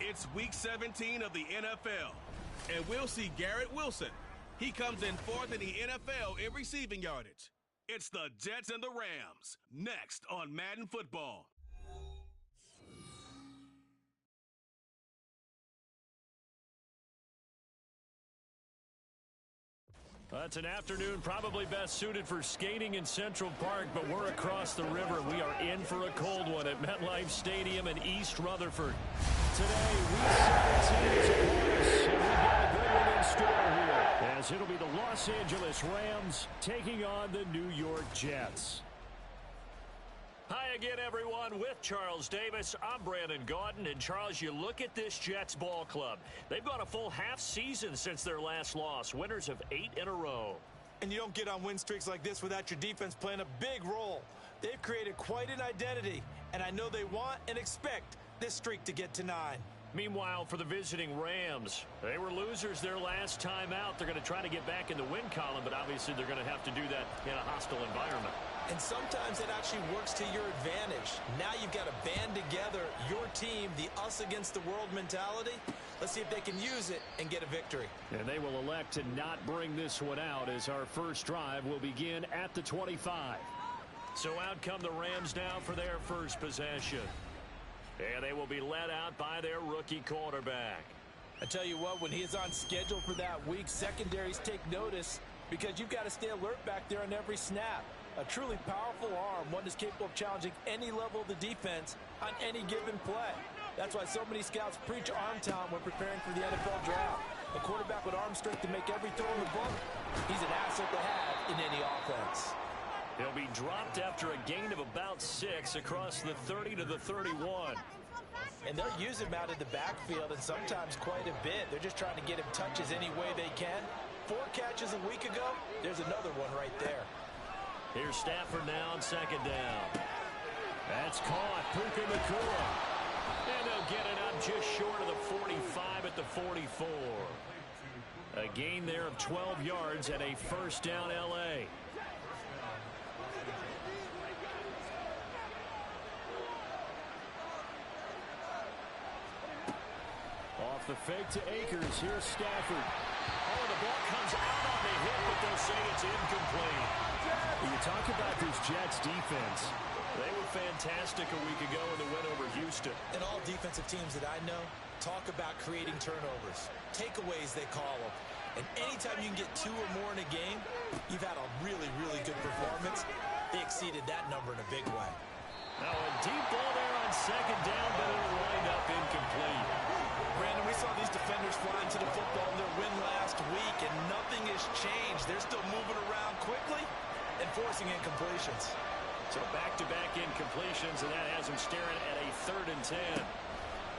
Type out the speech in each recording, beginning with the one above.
It's Week 17 of the NFL, and we'll see Garrett Wilson. He comes in fourth in the NFL in receiving yardage. It's the Jets and the Rams, next on Madden Football. It's an afternoon probably best suited for skating in Central Park, but we're across the river. We are in for a cold one at MetLife Stadium in East Rutherford. Today, Week 17 is upon us, and we've got a good one in store here, as it'll be the Los Angeles Rams taking on the New York Jets. Hi again, everyone. With Charles Davis, I'm Brandon Gaudin. And, Charles, you look at this Jets ball club. They've gone a full half season since their last loss, winners of 8 in a row. And you don't get on win streaks like this without your defense playing a big role. They've created quite an identity, and I know they want and expect this streak to get to 9. Meanwhile, for the visiting Rams, they were losers their last time out. They're going to try to get back in the win column, but obviously they're going to have to do that in a hostile environment. And sometimes it actually works to your advantage. Now you've got to band together your team, the us against the world mentality. Let's see if they can use it and get a victory. And they will elect to not bring this one out, as our first drive will begin at the 25. So out come the Rams now for their first possession. And they will be led out by their rookie quarterback. I tell you what, when he is on schedule for that week, secondaries take notice because you've got to stay alert back there on every snap. A truly powerful arm, one that's capable of challenging any level of the defense on any given play. That's why so many scouts preach arm talent when preparing for the NFL draft. A quarterback with arm strength to make every throw in the book, he's an asset to have in any offense. He'll be dropped after a gain of about 6 across the 30 to the 31. And they'll use him out of the backfield, and sometimes quite a bit. They're just trying to get him touches any way they can. 4 catches a week ago, there's another one right there. Here's Stafford now on second down. That's caught. Puka Nacua. And they'll get it up just short of the 45 at the 44. A gain there of 12 yards and a first down L.A. Off the fake to Akers. Here's Stafford. Oh, the ball comes out on the hit, but they'll say it's incomplete. You talk about this Jets defense. They were fantastic a week ago in the win over Houston. And all defensive teams that I know talk about creating turnovers. Takeaways, they call them. And anytime you can get 2 or more in a game, you've had a really, really good performance. They exceeded that number in a big way. Now a deep ball there on second down, but it'll wind up incomplete. Brandon, we saw these defenders fly into the football in their win last week, and nothing has changed. They're still moving around quickly and forcing incompletions. So back-to-back incompletions, and that has him staring at a 3rd and 10.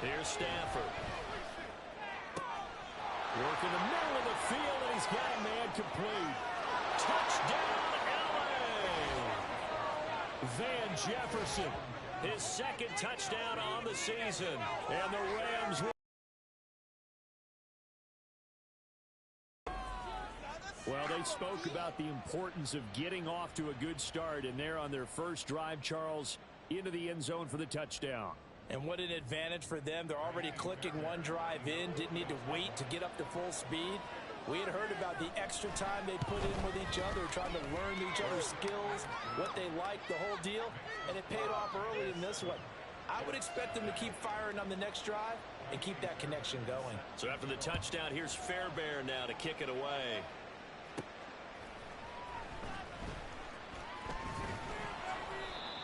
Here's Stafford. Working the middle of the field, and he's got a man complete. Touchdown, L.A. Van Jefferson, his 2nd touchdown on the season. And the Rams will. Well, they spoke about the importance of getting off to a good start, and they're on their first drive, Charles, into the end zone for the touchdown. And what an advantage for them. They're already clicking one drive in, didn't need to wait to get up to full speed. We had heard about the extra time they put in with each other, trying to learn each other's skills, what they like, the whole deal, and it paid off early in this one. I would expect them to keep firing on the next drive and keep that connection going. So after the touchdown, here's Fairbairn now to kick it away.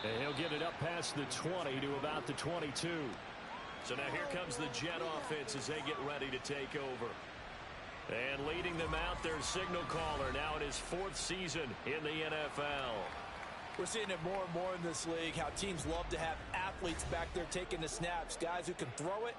And he'll get it up past the 20 to about the 22. So now here comes the Jet offense as they get ready to take over. And leading them out, their signal caller now in his 4th season in the NFL. We're seeing it more and more in this league, how teams love to have athletes back there taking the snaps, guys who can throw it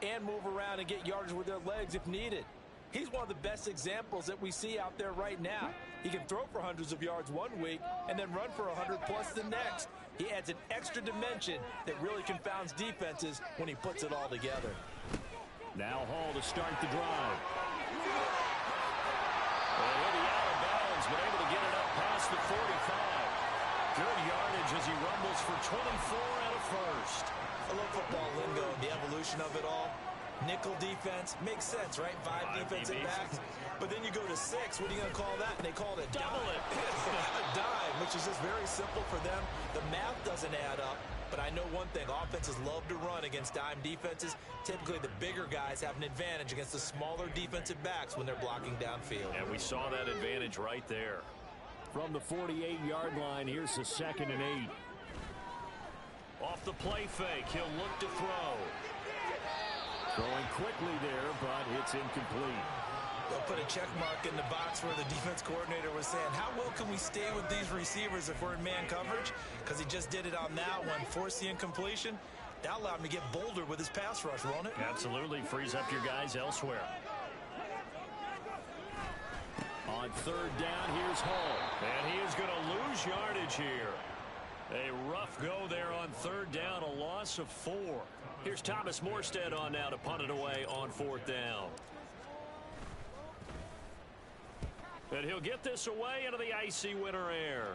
and move around and get yardage with their legs if needed. He's one of the best examples that we see out there right now. He can throw for hundreds of yards one week and then run for 100+ the next. He adds an extra dimension that really confounds defenses when he puts it all together. Now Hall to start the drive. And he'll be out of bounds, but able to get it up past the 45. Good yardage as he rumbles for 24 and a first. I love football lingo and the evolution of it all. Nickel defense makes sense, right? Five defensive backs. But then you go to 6. What are you going to call that? And they call it a double dime. A dime, which is just very simple for them. The math doesn't add up. But I know one thing. Offenses love to run against dime defenses. Typically, the bigger guys have an advantage against the smaller defensive backs when they're blocking downfield. And we saw that advantage right there. From the 48-yard line, here's the 2nd and 8. Off the play fake, he'll look to throw. Throwing quickly there, but it's incomplete. They'll put a check mark in the box where the defense coordinator was saying, how well can we stay with these receivers if we're in man coverage? Because he just did it on that one, forced the incompletion. That allowed him to get bolder with his pass rush, won't it? Absolutely, frees up your guys elsewhere. On 3rd down, here's Hall. And he is going to lose yardage here. A rough go there on 3rd down, a loss of 4. Here's Thomas Morstead on now to punt it away on 4th down. And he'll get this away into the icy winter air.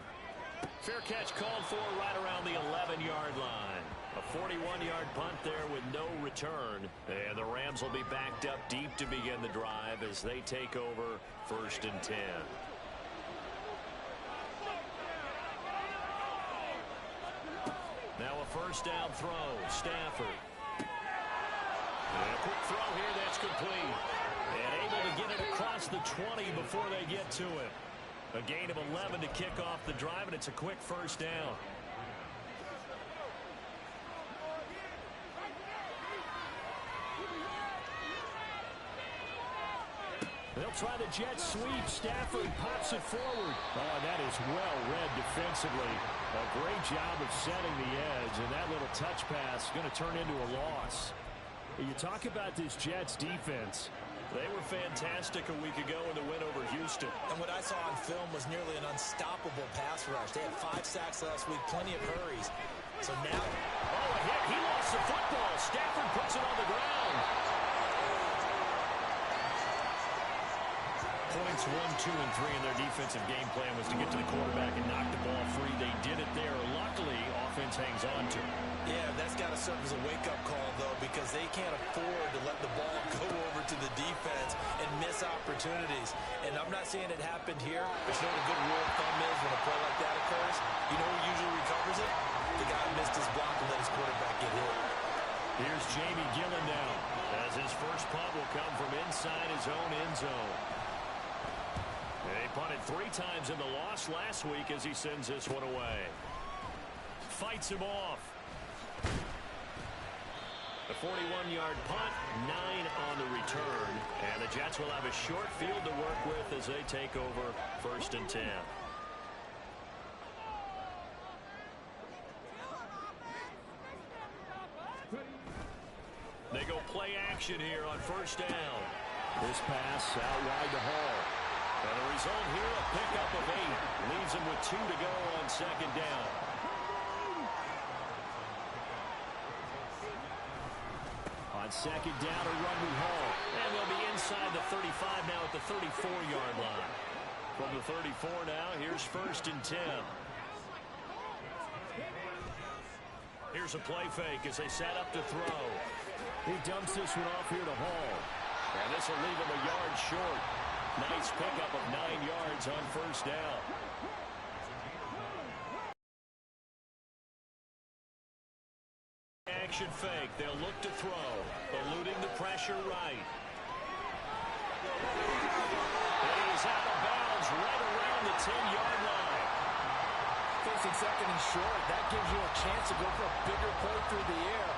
Fair catch called for right around the 11-yard line. A 41-yard punt there with no return. And the Rams will be backed up deep to begin the drive as they take over 1st and 10. Now a 1st down throw. Stafford. And a quick throw here that's complete. And able to get it across the 20 before they get to it. A gain of 11 to kick off the drive, and it's a quick 1st down. They'll try the jet sweep. Stafford pops it forward. Oh, that is well read defensively. A great job of setting the edge, and that little touch pass is going to turn into a loss. You talk about this Jets defense. They were fantastic a week ago in the win over Houston. And what I saw on film was nearly an unstoppable pass rush. They had 5 sacks last week, plenty of hurries. So now... Oh, a hit. He lost the football. Stafford puts it on the ground. Points 1, 2, and 3 in their defensive game plan was to get to the quarterback and knock the ball free. They did it there. Luckily, offense hangs on to it. Yeah, that's got to serve as a wake-up call, though, because they can't afford to let the ball go over to the defense and miss opportunities. And I'm not saying it happened here, but you know what a good rule of thumb is when a play like that occurs? You know who usually recovers it? The guy who missed his block and let his quarterback get hit. Here's Jamie Gillen now, as his first punt will come from inside his own end zone. They punted 3 times in the loss last week as he sends this one away. Fights him off. A 41-yard punt, 9 on the return. And the Jets will have a short field to work with as they take over 1st and 10. They go play action here on 1st down. This pass out wide to Hall. And the result here, a pickup of 8. Leaves him with 2 to go on 2nd down. On 2nd down, a run with Hall. And they'll be inside the 35 now at the 34-yard line. From the 34 now, here's 1st and 10. Here's a play fake as they set up to throw. He dumps this one off here to Hall. And this will leave him a yard short. Nice pickup of 9 yards on 1st down. Action fake. They'll look to throw. Eluding the pressure right. And he's out of bounds right around the 10-yard line. Facing 2nd and short, that gives you a chance to go for a bigger play through the air.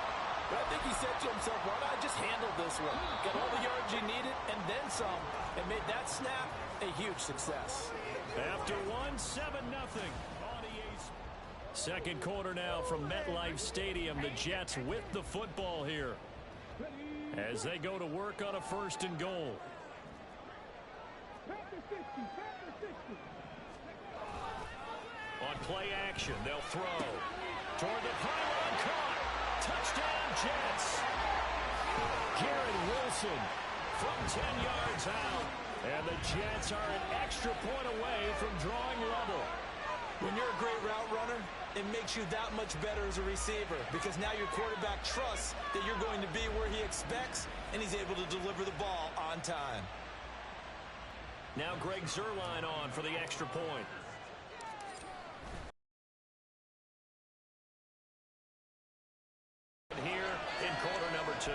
But I think he said to himself, why not just handle this one? Got all the yards you needed and then some. And made that snap a huge success. After 7-0. Second quarter now from MetLife Stadium. The Jets with the football here as they go to work on a 1st and goal. On play action, they'll throw. Toward the pylon, caught. Touchdown, Jets. Garrett Wilson from 10 yards out. And the Jets are an extra point away from drawing level. When you're a great route runner, it makes you that much better as a receiver because now your quarterback trusts that you're going to be where he expects, and he's able to deliver the ball on time. Now Greg Zuerlein on for the extra point. Here in quarter number 2.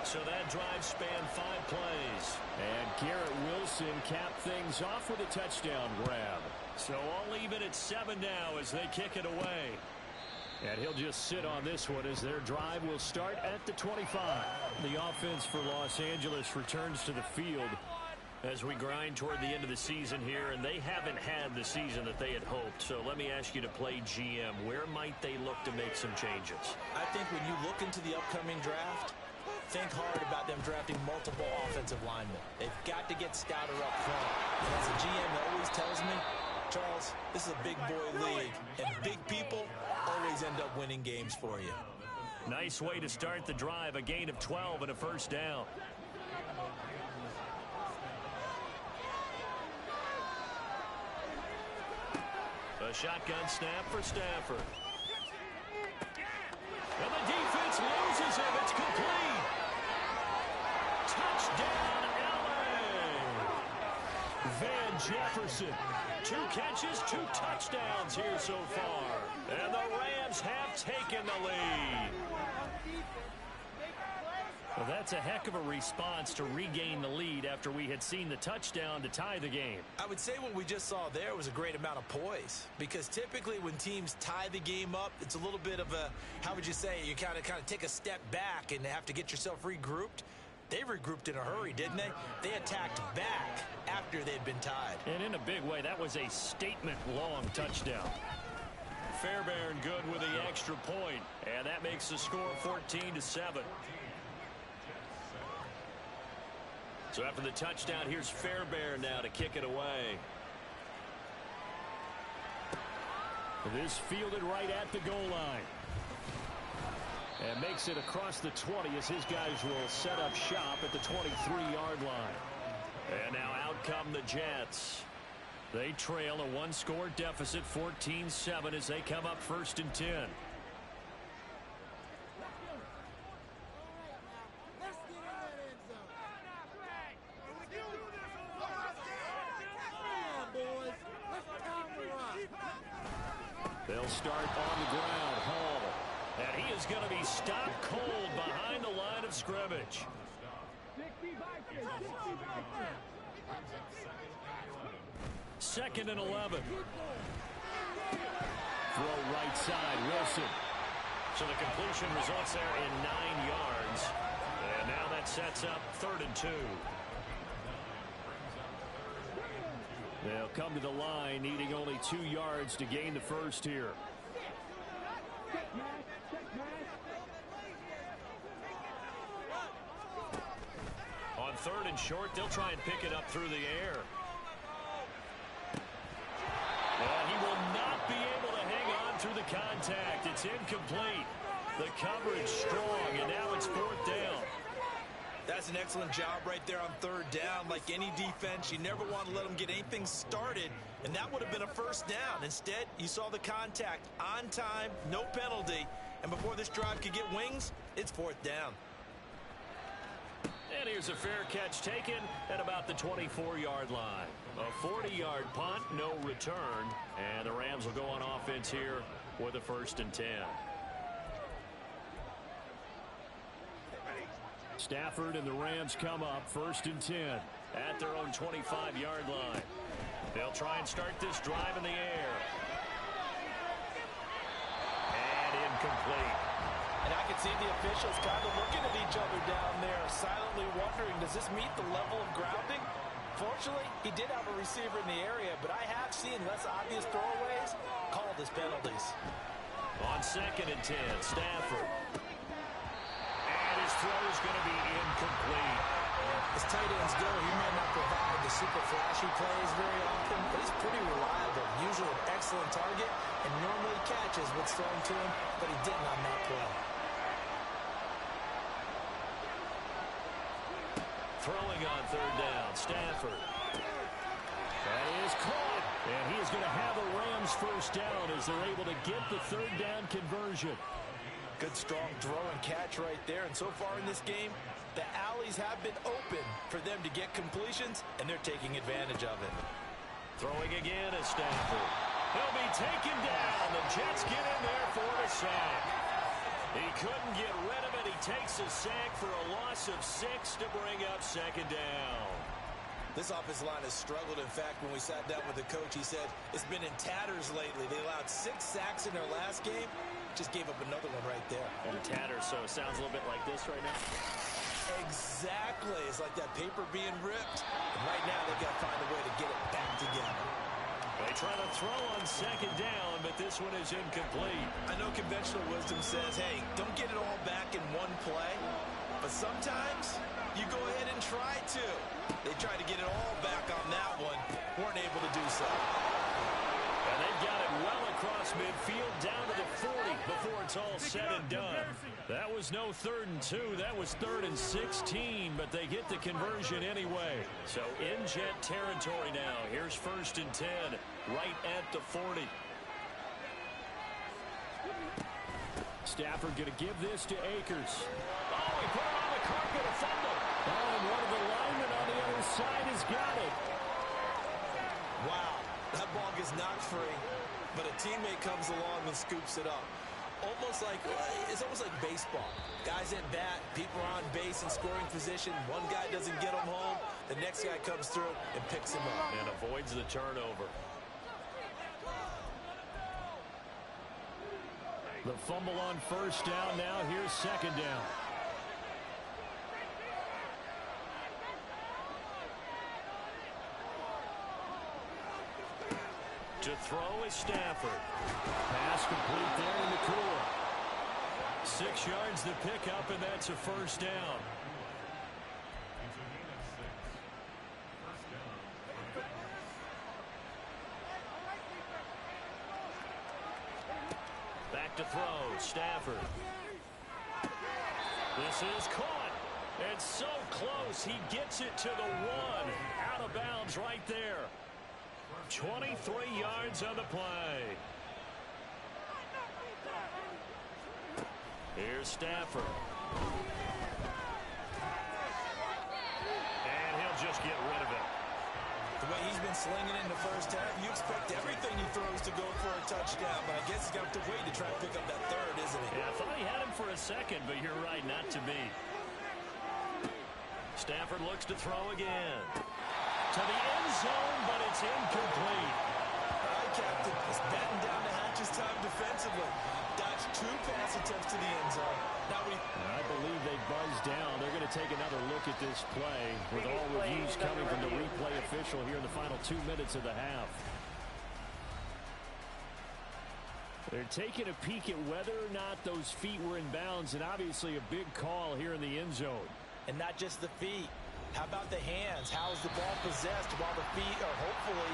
So that drive spanned 5 plays. And Garrett Wilson capped things off with a touchdown grab. So all even at 7 now as they kick it away. And he'll just sit on this one as their drive will start at the 25. The offense for Los Angeles returns to the field as we grind toward the end of the season here, and they haven't had the season that they had hoped. So let me ask you to play GM. Where might they look to make some changes? I think when you look into the upcoming draft, think hard about them drafting multiple offensive linemen. They've got to get stouter up front. And as a GM always tells me, Charles, this is a big boy league, and big people always end up winning games for you. Nice way to start the drive, a gain of 12 and a first down. A shotgun snap for Stafford. And the defense loses him. It's complete. Touchdown, LA. Van Jefferson. 2 catches, 2 touchdowns here so far. And the Rams have taken the lead. Well, that's a heck of a response to regain the lead after we had seen the touchdown to tie the game. I would say what we just saw there was a great amount of poise, because typically when teams tie the game up, it's a little bit of a, how would you say, you kind of take a step back and have to get yourself regrouped. They regrouped in a hurry, didn't they? They attacked back after they'd been tied. And in a big way, that was a statement-long touchdown. Fairbairn good with the extra point, and that makes the score 14-7. So after the touchdown, here's Fairbairn now to kick it away. This fielded right at the goal line. And makes it across the 20 as his guys will set up shop at the 23-yard line. And now out come the Jets. They trail a 1-score deficit, 14-7, as they come up 1st and 10. They'll start on the ground. Hall. And he is going to be stopped cold behind the line of scrimmage. Second and 11. Throw right side, Wilson. So the completion results there in 9 yards. And now that sets up 3rd and 2. They'll come to the line, needing only 2 yards to gain the first here. On 3rd and short, they'll try and pick it up through the air. And he will not be able to hang on through the contact. It's incomplete. The coverage strong, and now it's 4th down. That's an excellent job right there on 3rd down. Like any defense, you never want to let them get anything started, and that would have been a first down. Instead, you saw the contact on time, no penalty, and before this drive could get wings, it's 4th down. And here's a fair catch taken at about the 24-yard line. A 40-yard punt, no return, and the Rams will go on offense here with a 1st and 10. Stafford and the Rams come up 1st and 10 at their own 25-yard line. They'll try and start this drive in the air. And incomplete. And I can see the officials kind of looking at each other down there, silently wondering, does this meet the level of grounding? Fortunately, he did have a receiver in the area, but I have seen less obvious throwaways called as penalties. On 2nd and 10, Stafford. And his throw is going to be incomplete. As tight ends go, he might not provide the super flashy plays very often, but he's pretty reliable. Usually an excellent target, and normally catches what's thrown to him, but he didn't on that play. Throwing on 3rd down, Stafford. That is caught. And he is going to have a Rams first down as they're able to get the third down conversion. Good, strong throw and catch right there. And so far in this game, the alleys have been open for them to get completions, and they're taking advantage of it. Throwing again is Stafford. He'll be taken down. The Jets get in there for the sack. He couldn't get rid of it. He takes a sack for a loss of 6 to bring up second down. This offensive line has struggled. In fact, when we sat down with the coach, he said it's been in tatters lately. They allowed 6 sacks in their last game. Just gave up another one right there. And tatters, so it sounds a little bit like this right now. Exactly. It's like that paper being ripped. And right now, they've got to find a way to get it back together. They try to throw on second down, but this one is incomplete. I know conventional wisdom says, hey, don't get it all back in one play. But sometimes you go ahead and try to. They tried to get it all back on that one. Weren't able to do so. And they've got it well across midfield down to the 40 before it's all said and done. That was no 3rd and 2. That was 3rd and 16, but they get the conversion anyway. So in Jet territory now. Here's 1st and 10 right at the 40. Stafford going to give this to Akers. Oh, he put it on the carpet, a fumble. Oh, and one of the linemen on the other side has got it. Wow, that ball gets knocked free, but a teammate comes along and scoops it up. It's almost like baseball. Guys at bat, people are on base in scoring position. One guy doesn't get them home. The next guy comes through and picks him up. And avoids the turnover. The fumble on 1st down. Now here's 2nd down. To throw is Stafford. Pass complete there in the cooler. 6 yards to pick up, and that's a 1st down. Back to throw, Stafford. This is caught. It's so close. He gets it to the 1. Out of bounds right there. 23 yards on the play. Here's Stafford. And he'll just get rid of it. The way he's been slinging in the first half, you expect everything he throws to go for a touchdown, but I guess he's got to wait to try and pick up that 3rd, isn't he? Yeah, I thought he had him for a second, but you're right, not to be. Stafford looks to throw again. To the end zone, but it's incomplete. All right, Captain. It's batting down the hatches time defensively. Dodged 2 pass attempts to the end zone. Now I believe they buzzed down. They're going to take another look at this play with all reviews coming from the replay official here in the final 2 minutes of the half. They're taking a peek at whether or not those feet were in bounds, and obviously a big call here in the end zone. And not just the feet. How about the hands? How is the ball possessed while the feet are hopefully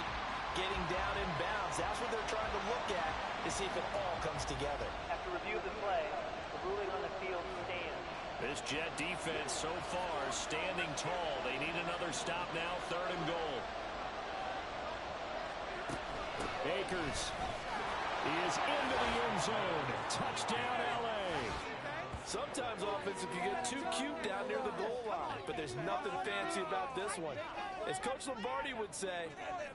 getting down in bounds? That's what they're trying to look at to see if it all comes together. After review of the play, the ruling on the field stands. This Jet defense so far standing tall. They need another stop now, 3rd and goal. Akers is into the end zone. Touchdown, L.A. Sometimes offense, if you get too cute down near the goal line, but there's nothing fancy about this one. As Coach Lombardi would say,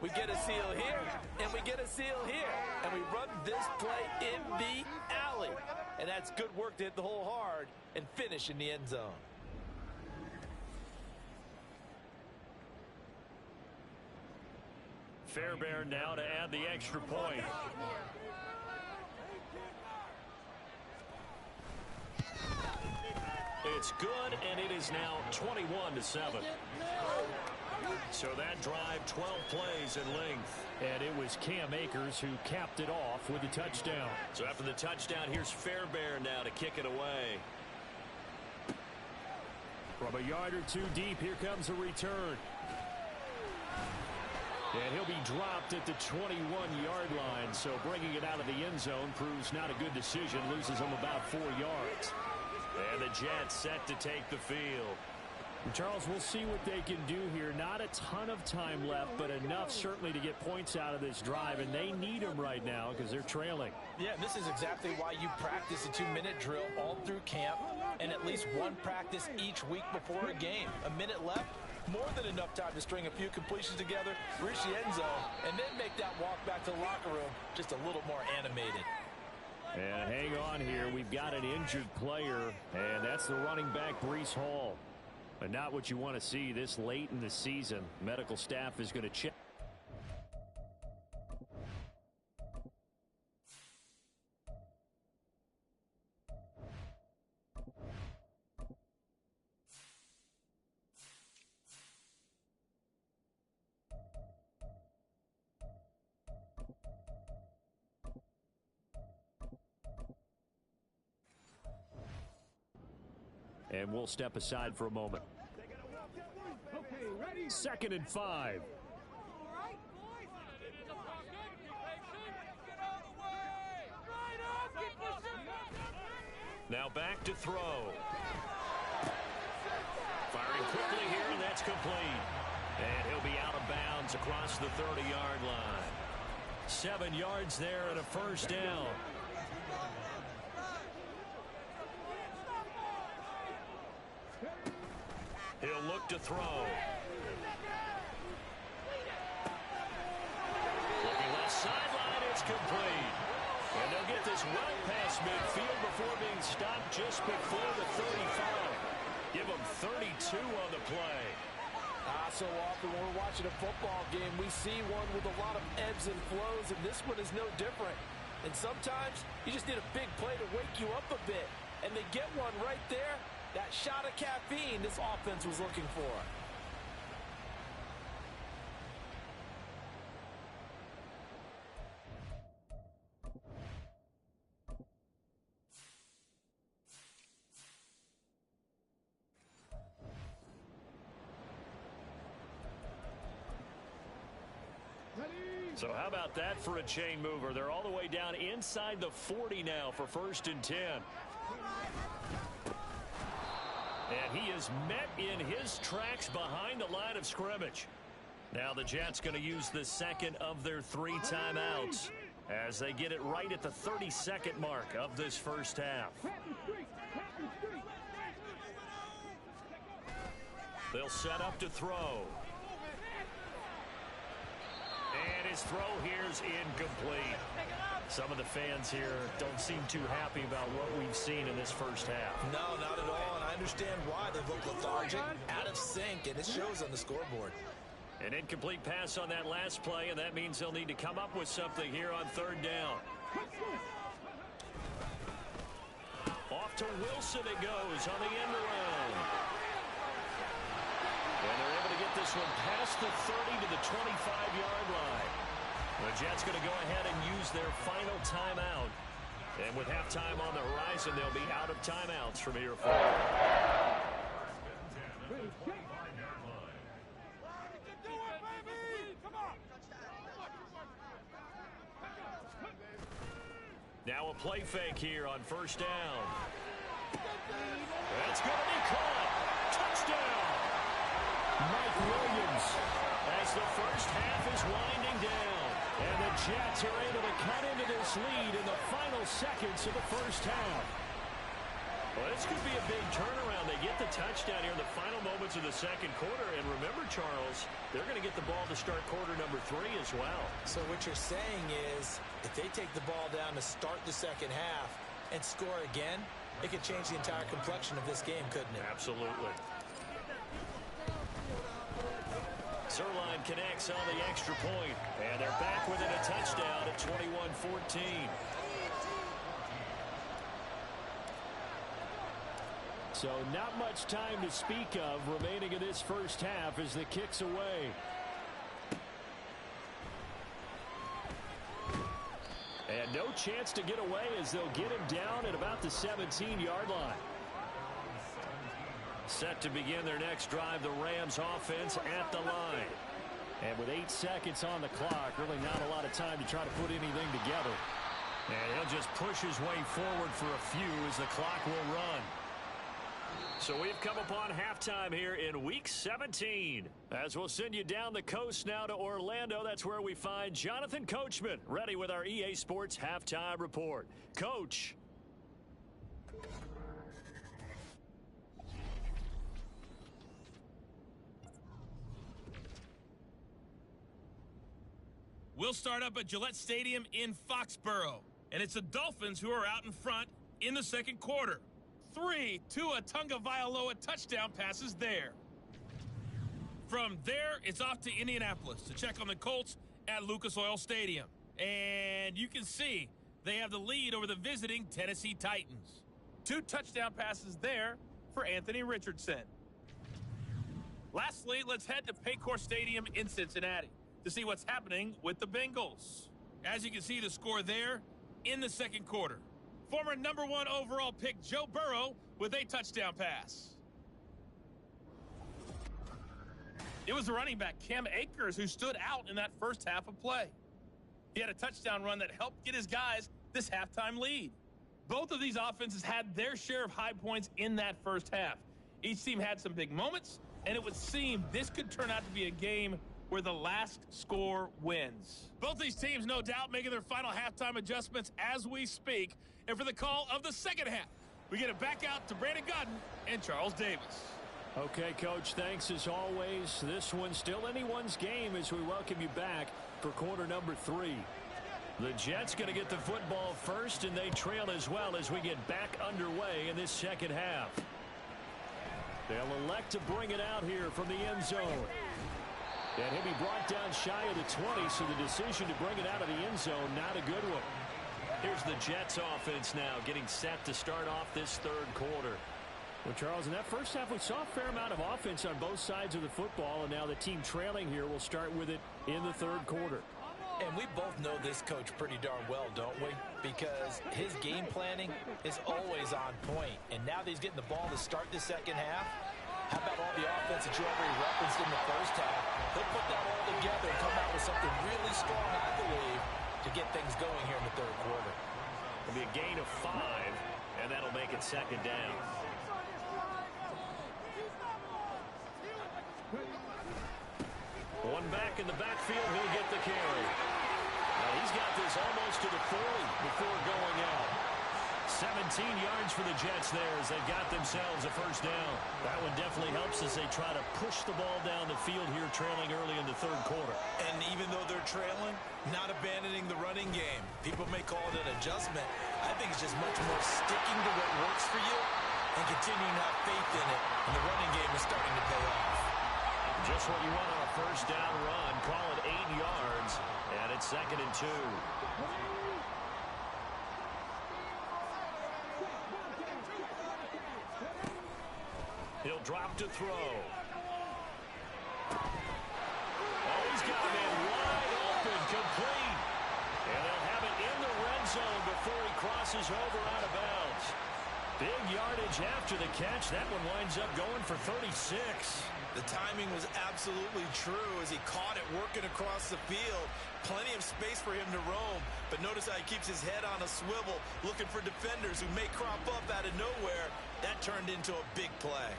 we get a seal here, and we get a seal here, and we run this play in the alley. And that's good work to hit the hole hard and finish in the end zone. Fairbairn now to add the extra point. It's good, and it is now 21-7. So that drive, 12 plays in length. And it was Cam Akers who capped it off with the touchdown. So after the touchdown, here's Fairbairn now to kick it away. From a yard or 2 deep, here comes a return. And he'll be dropped at the 21-yard line. So bringing it out of the end zone proves not a good decision. Loses him about 4 yards. And the Jets set to take the field. Charles, we'll see what they can do here. Not a ton of time left, but enough certainly to get points out of this drive, and they need them right now because they're trailing. Yeah, this is exactly why you practice a 2-minute drill all through camp and at least one practice each week before a game. A minute left, more than enough time to string a few completions together, reach the end zone, and then make that walk back to the locker room just a little more animated. And hang on here. We've got an injured player, and that's the running back, Breece Hall. But not what you want to see this late in the season. Medical staff is going to check. And we'll step aside for a moment. Second and 5. Now back to throw. Firing quickly here, and that's complete. And he'll be out of bounds across the 30-yard line. 7 yards there and a first down. He'll look to throw. Looking left sideline, it's complete. And they'll get this well past midfield before being stopped just before the 35. Give them 32 on the play. So often when we're watching a football game, we see one with a lot of ebbs and flows, and this one is no different. And sometimes you just need a big play to wake you up a bit. And they get one right there. That shot of caffeine this offense was looking for. So how about that for a chain mover? They're all the way down inside the 40 now for 1st and 10. And he is met in his tracks behind the line of scrimmage. Now the Jets going to use the second of their 3 timeouts as they get it right at the 32nd mark of this first half. They'll set up to throw. And his throw here's incomplete. Some of the fans here don't seem too happy about what we've seen in this first half. No, not at all, and I understand why. They look lethargic, out of sync, and it shows on the scoreboard. An incomplete pass on that last play, and that means they'll need to come up with something here on 3rd down. Off to Wilson it goes on the end around. And they're able to get this one past the 30 to the 25-yard line. The Jets going to go ahead and use their final timeout. And with halftime on the horizon, they'll be out of timeouts from here forward. Now a play fake here on 1st down. That's going to be caught. Touchdown. Mike Williams as the first half is winding down. And the Jets are able to cut into this lead in the final seconds of the first half. Well, this could be a big turnaround. They get the touchdown here in the final moments of the second quarter. And remember, Charles, they're going to get the ball to start quarter number 3 as well. So what you're saying is if they take the ball down to start the second half and score again, it could change the entire complexion of this game, couldn't it? Absolutely. Zerline connects on the extra point, and they're back within a touchdown at 21-14. So not much time to speak of remaining in this first half as the kick's away. And no chance to get away as they'll get him down at about the 17-yard line. Set to begin their next drive, the Rams offense at the line. And with 8 seconds on the clock, really not a lot of time to try to put anything together. And he'll just push his way forward for a few as the clock will run. So we've come upon halftime here in Week 17. As we'll send you down the coast now to Orlando, that's where we find Jonathan Coachman, ready with our EA Sports Halftime Report. Coach. We'll start up at Gillette Stadium in Foxborough. And it's the Dolphins who are out in front in the second quarter. 3 Tua Tagovailoa touchdown passes there. From there, it's off to Indianapolis to check on the Colts at Lucas Oil Stadium. And you can see they have the lead over the visiting Tennessee Titans. 2 touchdown passes there for Anthony Richardson. Lastly, let's head to Paycor Stadium in Cincinnati to see what's happening with the Bengals. As you can see the score there in the second quarter. Former number 1 overall pick Joe Burrow with a touchdown pass. It was the running back Cam Akers who stood out in that first half of play. He had a touchdown run that helped get his guys this halftime lead. Both of these offenses had their share of high points in that first half. Each team had some big moments, and it would seem this could turn out to be a game where the last score wins. Both these teams, no doubt, making their final halftime adjustments as we speak. And for the call of the second half, we get it back out to Brandon Godden and Charles Davis. Okay, Coach, thanks as always. This one's still anyone's game as we welcome you back for quarter number 3. The Jets going to get the football first, and they trail as well as we get back underway in this second half. They'll elect to bring it out here from the end zone. And he'll be brought down shy of the 20, so the decision to bring it out of the end zone, not a good one. Here's the Jets offense now getting set to start off this third quarter. Well, Charles, in that first half, we saw a fair amount of offense on both sides of the football, and now the team trailing here will start with it in the third quarter. And we both know this coach pretty darn well, don't we? Because his game planning is always on point. And now that he's getting the ball to start the second half, how about all the offense that you already referenced in the first half? He'll put that all together and come out with something really strong, I believe, to get things going here in the third quarter. It'll be a gain of 5, and that'll make it second down. One back in the backfield, he'll get the carry. Now he's got this almost to the 40 before going out. 17 yards for the Jets there as they've got themselves a first down. That one definitely helps as they try to push the ball down the field here, trailing early in the third quarter. And even though they're trailing, not abandoning the running game. People may call it an adjustment. I think it's just much more sticking to what works for you and continuing to have faith in it. And the running game is starting to pay off. Just what you want on a first down run. Call it 8 yards, and it's 2nd and 2. He'll drop to throw. Oh, he's got a man wide open, complete. And they'll have it in the red zone before he crosses over out of bounds. Big yardage after the catch. That one winds up going for 36. The timing was absolutely true as he caught it working across the field. Plenty of space for him to roam, but notice how he keeps his head on a swivel, looking for defenders who may crop up out of nowhere. That turned into a big play.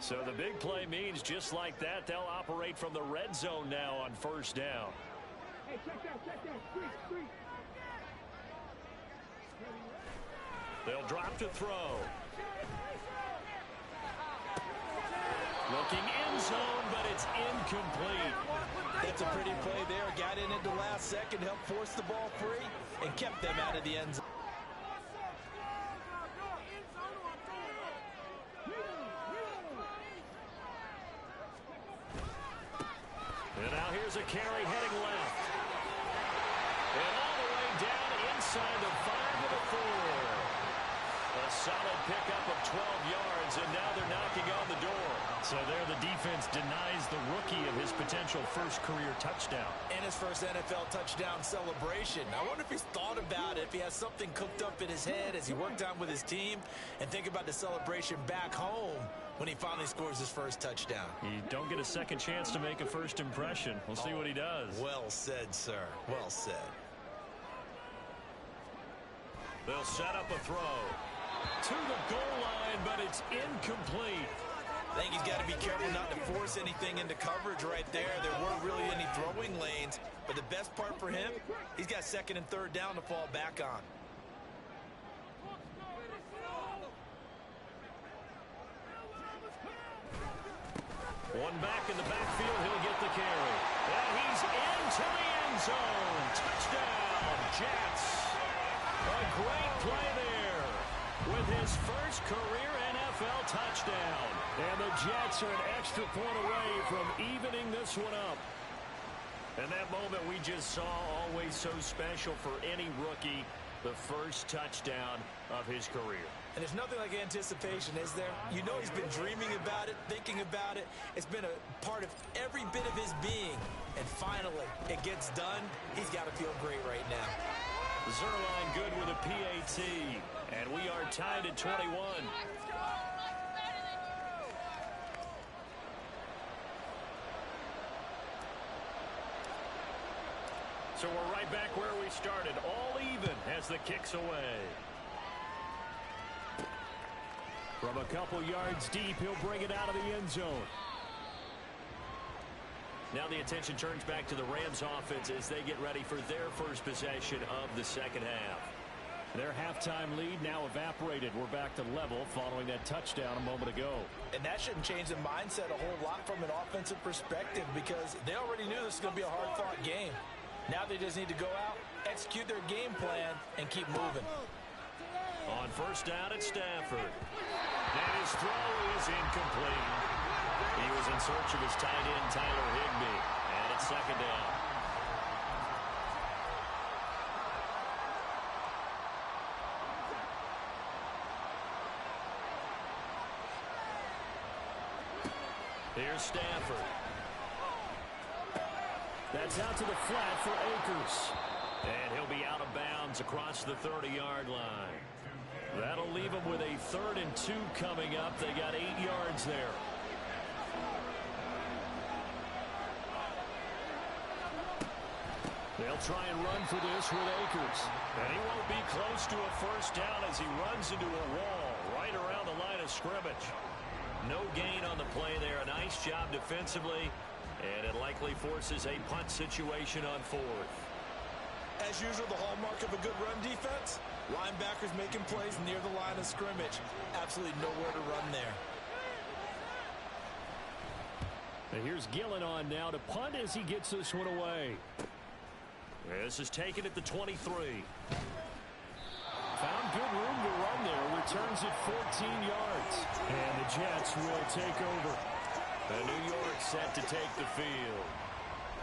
So the big play means just like that, they'll operate from the red zone now on first down. Hey, check that, street. They'll drop to throw. Looking end zone, but it's incomplete. That's a pretty play there. Got in at the last second, helped force the ball free, and kept them out of the end zone. And now here's a carry heading left. And all the way down inside the 5 to the 4. A solid pickup of 12 yards, and now they're knocking on the door. So there the defense denies the rookie of his potential first career touchdown. And his first NFL touchdown celebration. I wonder if he's thought about it, if he has something cooked up in his head as he worked out with his team, and think about the celebration back home when he finally scores his first touchdown. You don't get a second chance to make a first impression. We'll see what he does. Well said, sir. Well said. They'll set up a throw to the goal line, but it's incomplete. I think he's got to be careful not to force anything into coverage right there. There weren't really any throwing lanes, but the best part for him, he's got second and third down to fall back on. One back in the backfield, he'll get the carry. And he's into the end zone. Touchdown, Jets. A great play there with his first career NFL touchdown. And the Jets are an extra point away from evening this one up. And that moment we just saw, always so special for any rookie, the first touchdown of his career. And there's nothing like anticipation, is there? You know he's been dreaming about it, thinking about it. It's been a part of every bit of his being. And finally, it gets done. He's got to feel great right now. Zerline good with a PAT. And we are tied at 21. So we're right back where we started, all even as the kick's away. From a couple yards deep, he'll bring it out of the end zone. Now the attention turns back to the Rams offense as they get ready for their first possession of the second half. Their halftime lead now evaporated. We're back to level following that touchdown a moment ago. And that shouldn't change the mindset a whole lot from an offensive perspective because they already knew this was going to be a hard-fought game. Now they just need to go out, execute their game plan, and keep moving. On first down at Stafford. And his throw is incomplete. He was in search of his tight end, Tyler Higbee. And it's second down. Here's Stafford. That's out to the flat for Akers. And he'll be out of bounds across the 30-yard line. That'll leave them with a 3rd and 2 coming up. They got 8 yards there. They'll try and run for this with Akers. And he won't be close to a first down as he runs into a wall right around the line of scrimmage. No gain on the play there. A nice job defensively. And it likely forces a punt situation on 4th. As usual, the hallmark of a good run defense, linebackers making plays near the line of scrimmage. Absolutely nowhere to run there. And here's Gillen on now to punt as he gets this one away. This is taken at the 23. Found good room to run there. Returns it 14 yards. And the Jets will take over. And New York set to take the field.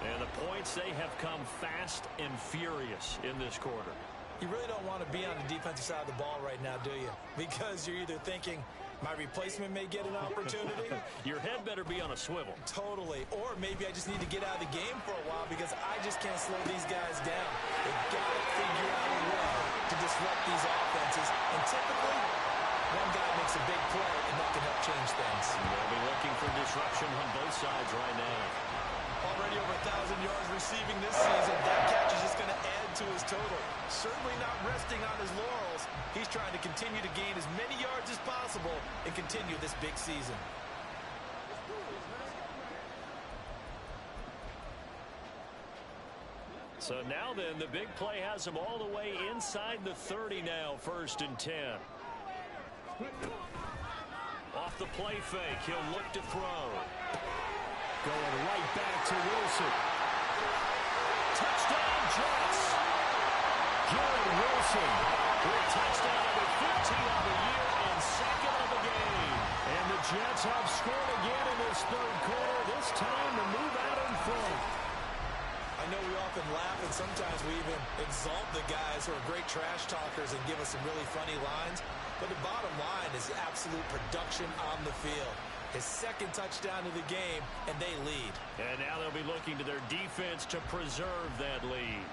And the points, they have come fast and furious in this quarter. You really don't want to be on the defensive side of the ball right now, do you? Because you're either thinking, my replacement may get an opportunity. Your head better be on a swivel. Totally. Or maybe I just need to get out of the game for a while because I just can't slow these guys down. They've got to figure out a way to disrupt these offenses. And typically, one guy makes a big play, and that can help change things. They'll be looking for disruption on both sides right now. Already over 1,000 yards receiving this season. That catch is just going to add to his total. Certainly not resting on his laurels. He's trying to continue to gain as many yards as possible and continue this big season. So now then, the big play has him all the way inside the 30 now, 1st and 10. Off the play fake, he'll look to throw. Going right back to Wilson. Touchdown, Jets. Garrett Wilson with touchdown number 15 of the year and 2nd of the game. And the Jets have scored again in this 3rd quarter, this time to move out in front. I know we often laugh and sometimes we even exalt the guys who are great trash talkers and give us some really funny lines. But the bottom line is absolute production on the field. His 2nd touchdown of the game, and they lead. And now they'll be looking to their defense to preserve that lead.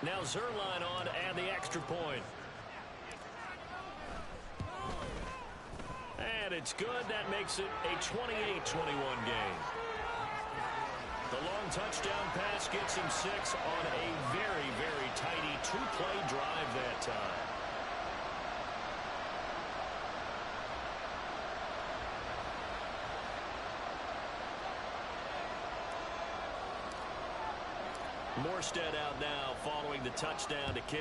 Now Zerline on to add the extra point. And it's good. That makes it a 28-21 game. The long touchdown pass gets him 6 on a very, very tidy two-play drive that time. Morstead out now following the touchdown to kick.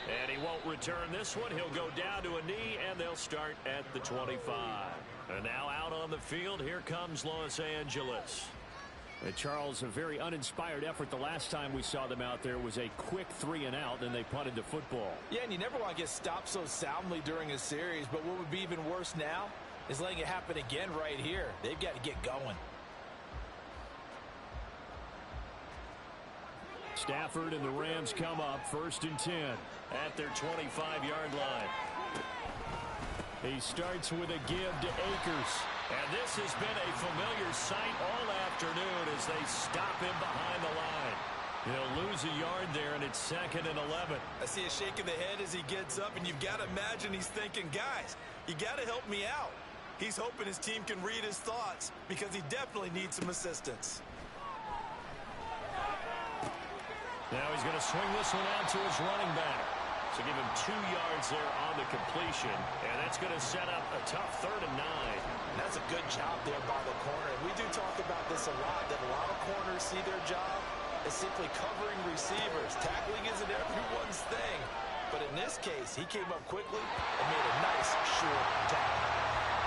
And he won't return this one. He'll go down to a knee, and they'll start at the 25. And now out on the field, here comes Los Angeles. And Charles, a very uninspired effort the last time we saw them out there was a quick 3-and-out, and they punted the football. Yeah, and you never want to get stopped so soundly during a series, but what would be even worse now is letting it happen again right here. They've got to get going. Stafford and the Rams come up 1st and 10 at their 25-yard line. He starts with a give to Akers. And this has been a familiar sight all afternoon as they stop him behind the line. He'll lose a yard there, and it's 2nd and 11. I see a shake of the head as he gets up, and you've got to imagine he's thinking, guys, you got to help me out. He's hoping his team can read his thoughts because he definitely needs some assistance. Now he's going to swing this one out to his running back. So give him 2 yards there on the completion. And that's going to set up a tough 3rd and 9. That's a good job there by the corner. And we do talk about this a lot, that a lot of corners see their job as simply covering receivers. Tackling isn't everyone's thing. But in this case, he came up quickly and made a nice short tackle.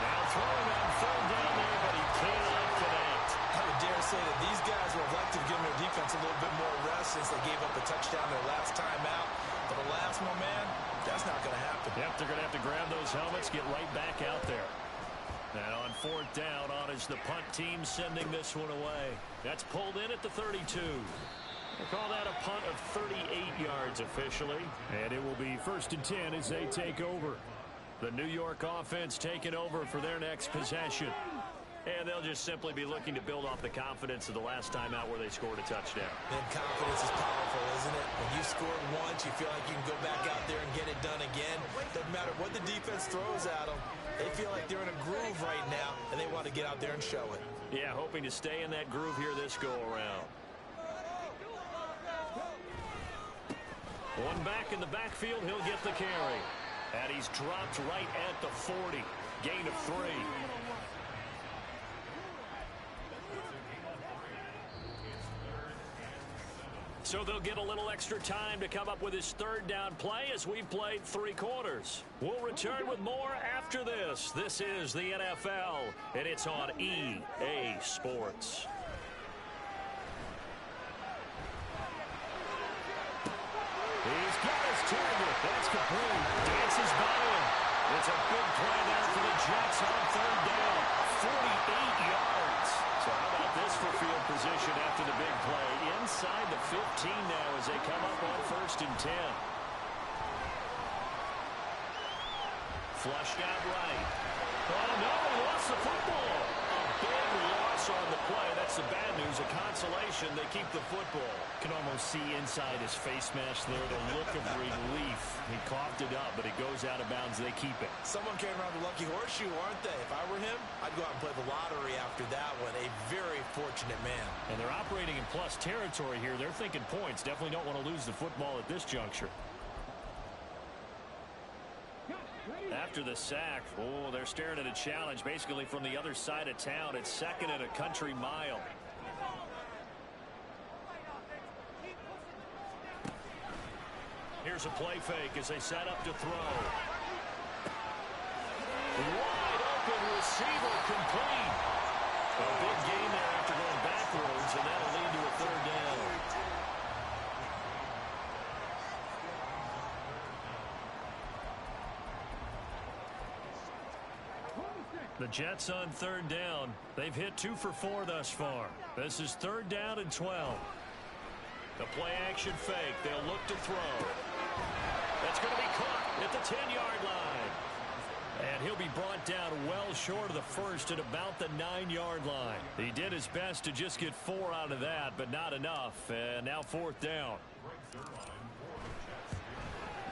Now throwing on 3rd down there, but he cannot connect. I would dare say that these guys would have liked to give their defense a little bit more rest since they gave up a touchdown their last time out. But the last one, man, that's not going to happen. Yep, they're going to have to grab those helmets, get right back out there. And on 4th down, on is the punt team sending this one away. That's pulled in at the 32. They call that a punt of 38 yards officially. And it will be 1st and 10 as they take over. The New York offense taking over for their next possession. And they'll just simply be looking to build off the confidence of the last time out where they scored a touchdown. And confidence is powerful, isn't it? When you scored once, you feel like you can go back out there and get it done again. Doesn't matter what the defense throws at them. They feel like they're in a groove right now, and they want to get out there and show it. Yeah, hoping to stay in that groove here this go-around. One back in the backfield, he'll get the carry. And he's dropped right at the 40. Gain of 3. So they'll get a little extra time to come up with his 3rd down play as we've played 3 quarters. We'll return with more after this. This is the NFL, and it's on EA Sports. He's got his target. That's complete. Dances by him. It's a big play there for the Jets on 3rd down. 48 yards. So how about this for field position after the big play? Inside the 15 now as they come up on 1st and 10. Flushed out right. Oh, no, he lost the football. A big loss on the play. That's the bad news. A consolation, they keep the football. You can almost see inside his face mask there the look of relief. He coughed it up, but it goes out of bounds. They keep it. Someone came around the lucky horseshoe, aren't they? If I were him, I'd go out and play the lottery after that one. A very fortunate man. And they're operating in plus territory here. They're thinking points. Definitely don't want to lose the football at this juncture. After the sack, oh, they're staring at a challenge basically from the other side of town. It's 2nd and a country mile. Here's a play fake as they set up to throw. Wide open receiver complete. A big gain there after going backwards, and that'll lead to a 3rd down. The Jets on 3rd down. They've hit 2 for 4 thus far. This is 3rd down and 12. The play action fake. They'll look to throw. That's going to be caught at the 10-yard line. And he'll be brought down well short of the first at about the 9-yard line. He did his best to just get 4 out of that, but not enough. And now 4th down.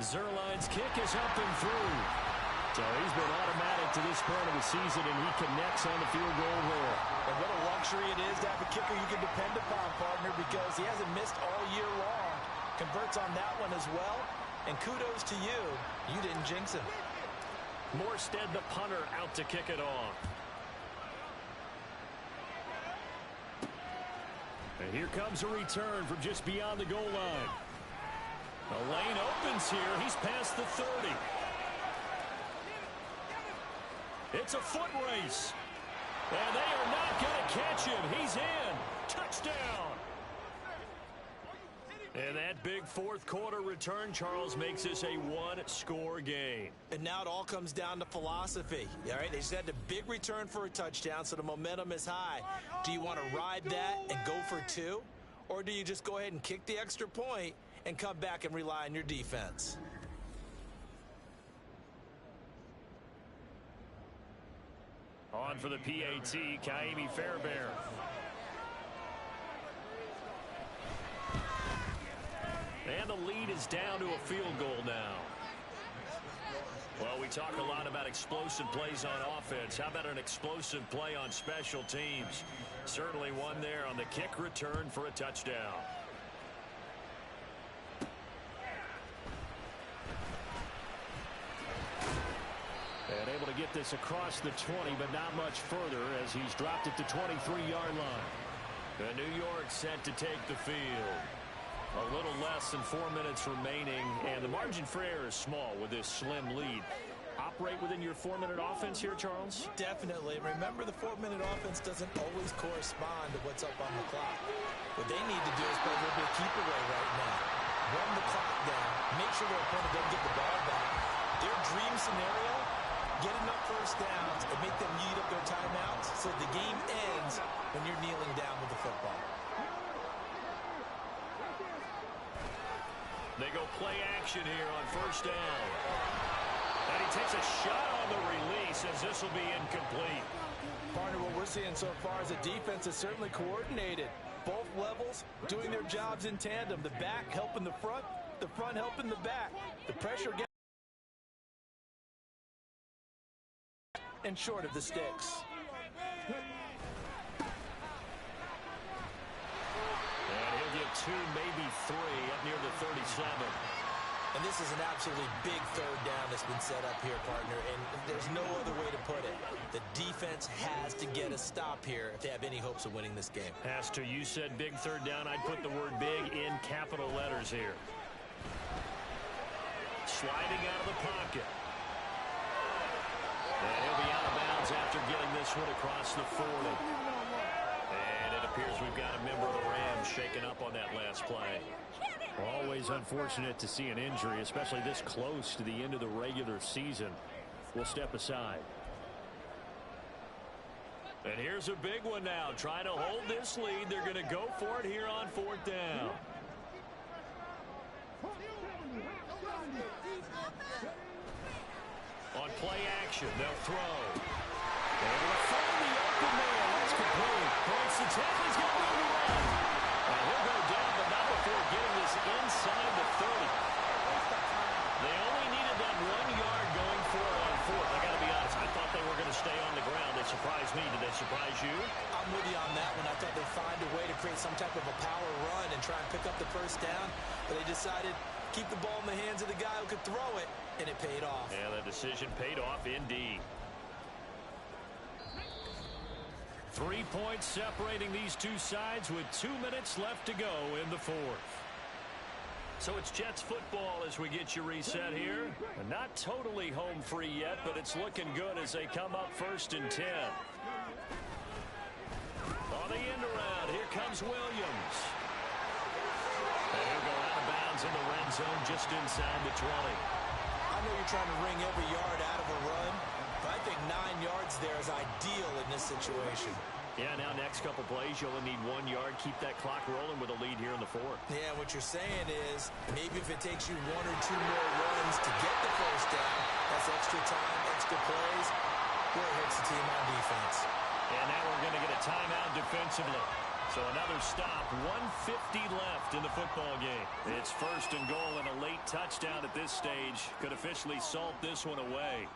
Zerline's kick is up and through. So he's been automatic to this point of the season, and he connects on the field goal there. And what a luxury it is to have a kicker you can depend upon, partner, because he hasn't missed all year long. Converts on that one as well. And kudos to you. You didn't jinx him. Morstead, the punter, out to kick it off. And here comes a return from just beyond the goal line. The lane opens here. He's past the 30. It's a foot race. And they are not going to catch him. He's in. Touchdown. And that big fourth quarter return, Charles, makes this a one-score game. And now it all comes down to philosophy. All right, they just had a big return for a touchdown, so the momentum is high. Do you want to ride that and go for two? Or do you just go ahead and kick the extra point and come back and rely on your defense? On for the PAT, Kaimi Fairbairn. And the lead is down to a field goal now. Well, we talk a lot about explosive plays on offense. How about an explosive play on special teams? Certainly one there on the kick return for a touchdown. And able to get this across the 20, but not much further as he's dropped it to 23-yard line. The New York set to take the field. A little less than 4 minutes remaining, and the margin for error is small with this slim lead. Operate within your 4-minute offense here, Charles? Definitely. Remember, the 4-minute offense doesn't always correspond to what's up on the clock. What they need to do is play a little bit of keep away right now. Run the clock down. Make sure their opponent doesn't get the ball back. Their dream scenario, get enough first downs and make them eat up their timeouts so the game ends when you're kneeling down with the football. They go play action here on first down. And he takes a shot on the release as this will be incomplete. Partner, what we're seeing so far is a defense is certainly coordinated. Both levels doing their jobs in tandem. The back helping the front helping the back. The pressure gets and short of the sticks. Two, maybe three, up near the 37. And this is an absolutely big third down that's been set up here, partner, and there's no other way to put it. The defense has to get a stop here if they have any hopes of winning this game. Has to. You said big third down. I'd put the word big in capital letters here. Sliding out of the pocket. And he'll be out of bounds after getting this one across the 40. Appears we've got a member of the Rams shaken up on that last play. Always unfortunate to see an injury, especially this close to the end of the regular season. We'll step aside. And here's a big one now. Trying to hold this lead. They're going to go for it here on fourth down. On play action, they'll throw. Able to find the open man. That's complete. Points the tackle. He's got room to run. And he'll go down, but not before getting this inside the 30. They only needed that 1 yard going for it on fourth. I got to be honest. I thought they were going to stay on the ground. They surprised me. Did they surprise you? I'm with you on that one. I thought they'd find a way to create some type of a power run and try and pick up the first down. But they decided keep the ball in the hands of the guy who could throw it, and it paid off. Yeah, the decision paid off indeed. 3 points separating these two sides with 2 minutes left to go in the fourth. So it's Jets football as we get you reset here. Not totally home free yet, but it's looking good as they come up 1st and 10. On the end around, here comes Williams. And he'll go out of bounds in the red zone just inside the 20. I know you're trying to wring every yard out of a run, but I think 9 yards there is ideal in this situation. Yeah, now next couple plays, you only need 1 yard. Keep that clock rolling with a lead here in the fourth. Yeah, what you're saying is maybe if it takes you 1 or 2 more runs to get the first down, that's extra time, extra plays, really hurts the team on defense. And now we're going to get a timeout defensively. So another stop, 1:50 left in the football game. It's 1st and goal, and a late touchdown at this stage could officially salt this one away.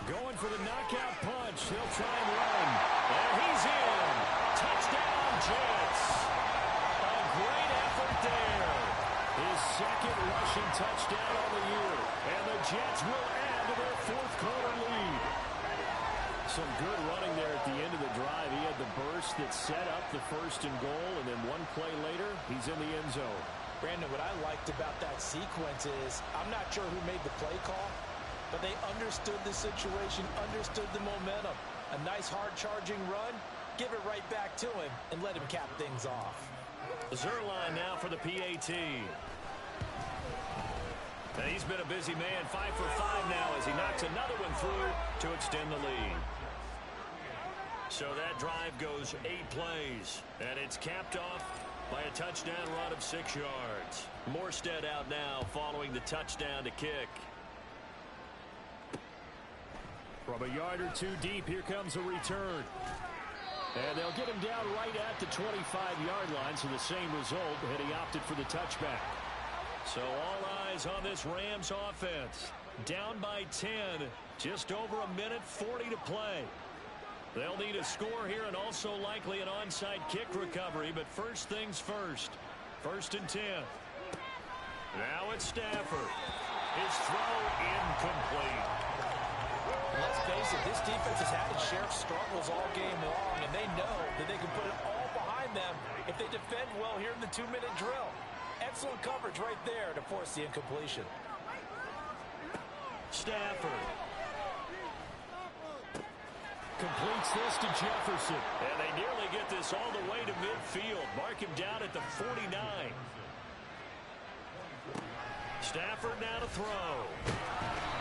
Going for the knockout punch. He'll try and run. And he's in. Touchdown, Jets. A great effort there. His second rushing touchdown on the year. And the Jets will add to their fourth quarter lead. Some good running there at the end of the drive. He had the burst that set up the first and goal, and then one play later, he's in the end zone. Brandon, what I liked about that sequence is I'm not sure who made the play call, but they understood the situation, understood the momentum. A nice hard-charging run, give it right back to him, and let him cap things off. Zerline now for the PAT. And he's been a busy man, 5 for 5 now as he knocks another one through to extend the lead. So that drive goes 8 plays, and it's capped off by a touchdown run of 6 yards. Morstead out now following the touchdown to kick. From a yard or two deep, here comes a return. And they'll get him down right at the 25-yard line, so the same result, and he opted for the touchback. So all eyes on this Rams offense. Down by 10, just over a minute 40 to play. They'll need a score here and also likely an onside kick recovery, but first things first. 1st and 10. Now it's Stafford. His throw incomplete. Let's face it, this defense has had its share of struggles all game long, and they know that they can put it all behind them if they defend well here in the 2-minute drill. Excellent coverage right there to force the incompletion. Stafford completes this to Jefferson. And they nearly get this all the way to midfield. Mark him down at the 49. Stafford now to throw.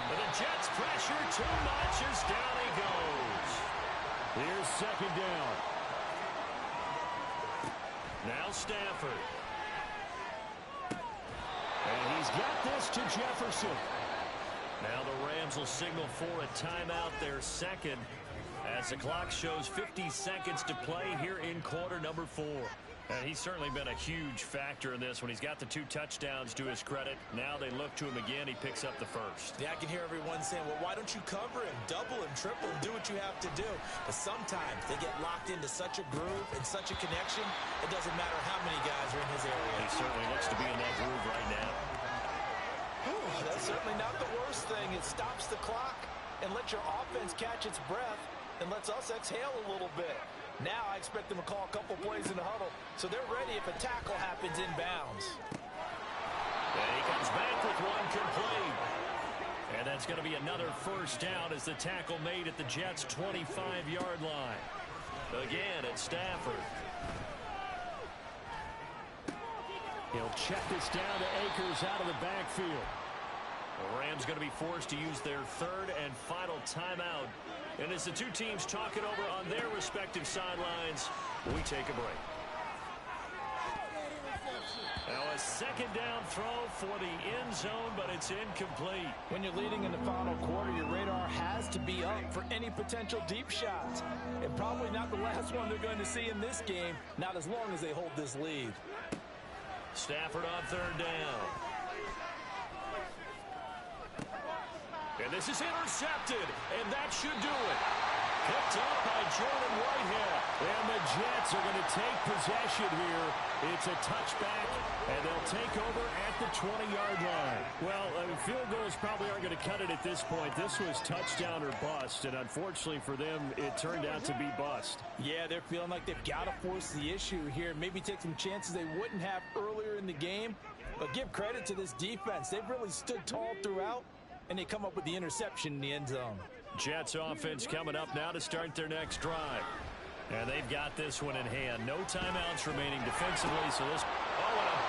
And the Jets pressure too much as down he goes. Here's 2nd down. Now Stafford. And he's got this to Jefferson. Now the Rams will signal for a timeout, their second, as the clock shows 50 seconds to play here in quarter number 4. And he's certainly been a huge factor in this when he's got the 2 touchdowns to his credit. Now they look to him again. He picks up the first. Yeah, I can hear everyone saying, well, why don't you cover him, double him, triple him, do what you have to do. But sometimes they get locked into such a groove and such a connection, it doesn't matter how many guys are in his area. He certainly looks to be in that groove right now. That's certainly not the worst thing. It stops the clock and lets your offense catch its breath and lets us exhale a little bit. Now I expect them to call a couple plays in the huddle, so they're ready if a tackle happens inbounds. And he comes back with one complete. And that's going to be another first down as the tackle made at the Jets' 25-yard line. Again, it's Stafford. He'll check this down to Akers out of the backfield. The Rams going to be forced to use their 3rd and final timeout. And as the two teams talk it over on their respective sidelines, we take a break. Now a 2nd down throw for the end zone, but it's incomplete. When you're leading in the final quarter, your radar has to be up for any potential deep shots. And probably not the last one they're going to see in this game, not as long as they hold this lead. Stafford on 3rd down. And this is intercepted, and that should do it. Picked up by Jordan Whitehead. And the Jets are going to take possession here. It's a touchback, and they'll take over at the 20-yard line. Well, field goals probably aren't going to cut it at this point. This was touchdown or bust, and unfortunately for them, it turned out to be bust. Yeah, they're feeling like they've got to force the issue here. Maybe take some chances they wouldn't have earlier in the game. But give credit to this defense. They've really stood tall throughout, and they come up with the interception in the end zone. Jets offense coming up now to start their next drive. And they've got this one in hand. No timeouts remaining defensively, so this... Oh,